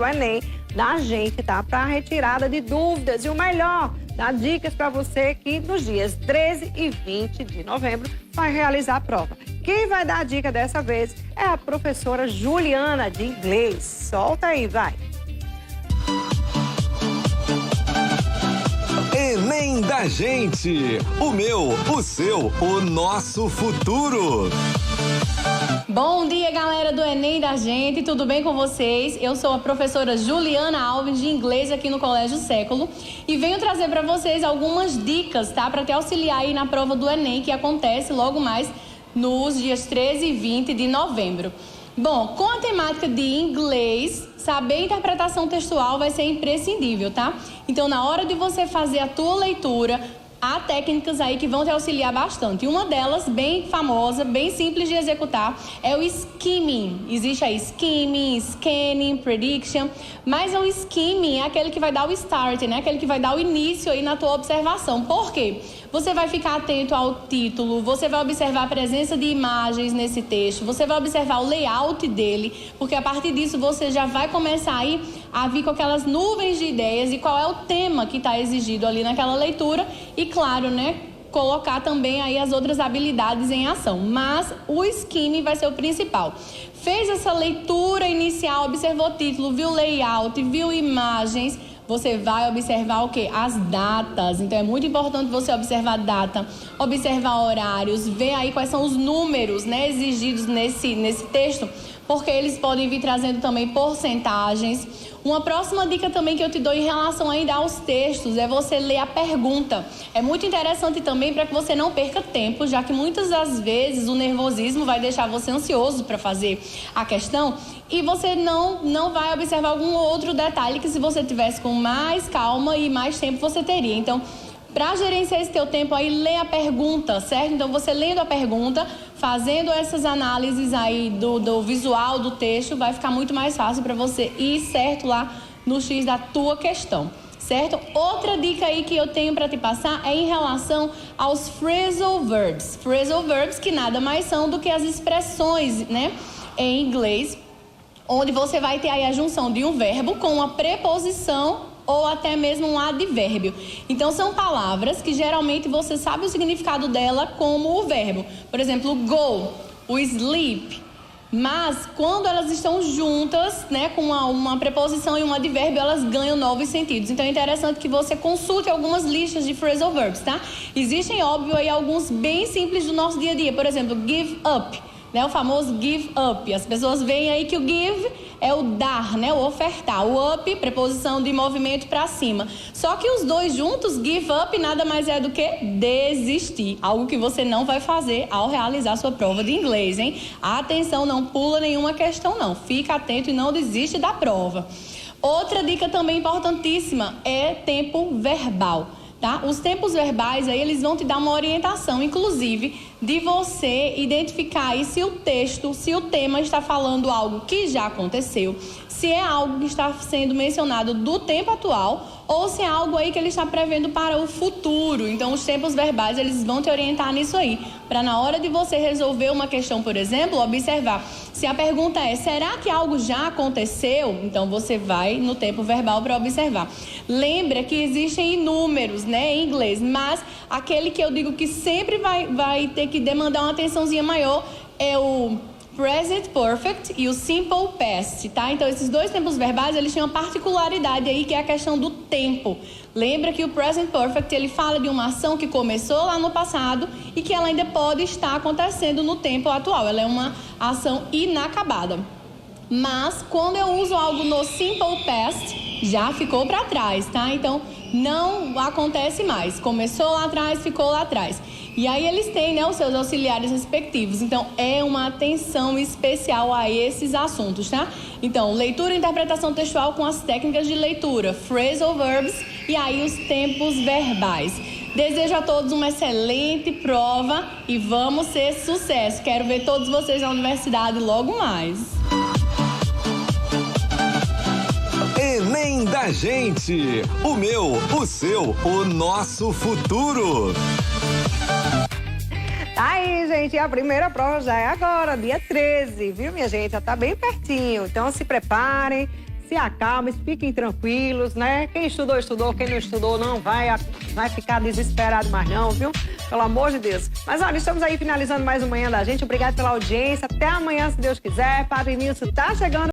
do Enem da gente, tá? Para retirada de dúvidas. E o melhor, dá dicas para você que nos dias 13 e 20 de novembro vai realizar a prova. Quem vai dar a dica dessa vez é a professora Juliana, de inglês. Solta aí, vai. Enem da gente. O meu, o seu, o nosso futuro. Bom dia, galera do Enem da gente, tudo bem com vocês? Eu sou a professora Juliana Alves, de inglês aqui no Colégio Século, e venho trazer para vocês algumas dicas, tá? Para te auxiliar aí na prova do Enem, que acontece logo mais nos dias 13 e 20 de novembro. Bom, com a temática de inglês, saber a interpretação textual vai ser imprescindível, tá? Então, na hora de você fazer a tua leitura, há técnicas aí que vão te auxiliar bastante. Uma delas, bem famosa, bem simples de executar, é o skimming. Existe aí skimming, scanning, prediction, mas o skimming é aquele que vai dar o start, né? Aquele que vai dar o início aí na tua observação. Por quê? Você vai ficar atento ao título, você vai observar a presença de imagens nesse texto, você vai observar o layout dele, porque a partir disso você já vai começar aí a vir com aquelas nuvens de ideias e qual é o tema que está exigido ali naquela leitura e, claro, né, colocar também aí as outras habilidades em ação. Mas o skimming vai ser o principal. Fez essa leitura inicial, observou o título, viu o layout, viu imagens, você vai observar o quê? As datas. Então, é muito importante você observar data, observar horários, ver aí quais são os números, né, exigidos nesse texto, porque eles podem vir trazendo também porcentagens. Uma próxima dica também que eu te dou em relação ainda aos textos é você ler a pergunta. É muito interessante também para que você não perca tempo, já que muitas das vezes o nervosismo vai deixar você ansioso para fazer a questão e você não vai observar algum outro detalhe que se você tivesse com mais calma e mais tempo você teria. Então, para gerenciar esse teu tempo aí, lê a pergunta, certo? Então, você lendo a pergunta, fazendo essas análises aí do visual do texto, vai ficar muito mais fácil para você ir certo lá no X da tua questão, certo? Outra dica aí que eu tenho para te passar é em relação aos phrasal verbs. Phrasal verbs que nada mais são do que as expressões, né, em inglês, onde você vai ter aí a junção de um verbo com uma preposição ou até mesmo um advérbio. Então, são palavras que geralmente você sabe o significado dela como o verbo. Por exemplo, go, o sleep. Mas, quando elas estão juntas, né, com uma preposição e um advérbio, elas ganham novos sentidos. Então, é interessante que você consulte algumas listas de phrasal verbs, tá? Existem, óbvio, aí alguns bem simples do nosso dia a dia. Por exemplo, give up, né, o famoso give up. As pessoas veem aí que o give é o dar, né, o ofertar. O up, preposição de movimento para cima. Só que os dois juntos, give up, nada mais é do que desistir. Algo que você não vai fazer ao realizar sua prova de inglês, hein? Atenção, não pula nenhuma questão, não. Fica atento e não desiste da prova. Outra dica também importantíssima é tempo verbal. Tá? Os tempos verbais aí, eles vão te dar uma orientação, inclusive, de você identificar aí se o texto, se o tema está falando algo que já aconteceu, se é algo que está sendo mencionado do tempo atual ou se é algo aí que ele está prevendo para o futuro. Então, os tempos verbais, eles vão te orientar nisso aí, para na hora de você resolver uma questão, por exemplo, observar. Se a pergunta é, será que algo já aconteceu? Então, você vai no tempo verbal para observar. Lembra que existem inúmeros, né, em inglês, mas aquele que eu digo que sempre vai ter que demandar uma atençãozinha maior é o present perfect e o simple past, tá? Então, esses dois tempos verbais, eles têm uma particularidade aí, que é a questão do tempo. Lembra que o present perfect, ele fala de uma ação que começou lá no passado e que ela ainda pode estar acontecendo no tempo atual. Ela é uma ação inacabada. Mas, quando eu uso algo no simple past, já ficou para trás, tá? Então, não acontece mais. Começou lá atrás, ficou lá atrás. E aí eles têm, né, os seus auxiliares respectivos. Então, é uma atenção especial a esses assuntos, tá? Então, leitura e interpretação textual com as técnicas de leitura, phrasal verbs e aí os tempos verbais. Desejo a todos uma excelente prova e vamos ser sucesso. Quero ver todos vocês na universidade logo mais. Enem da gente. O meu, o seu, o nosso futuro. Tá aí, gente, a primeira prova já é agora, dia 13, viu, minha gente? Já tá bem pertinho, então se preparem, se acalmem, fiquem tranquilos, né? Quem estudou, estudou. Quem não estudou, não vai ficar desesperado mais não, viu? Pelo amor de Deus. Mas olha, estamos aí finalizando mais uma Manhã da Gente. Obrigado pela audiência. Até amanhã, se Deus quiser. Padre Nilson tá chegando.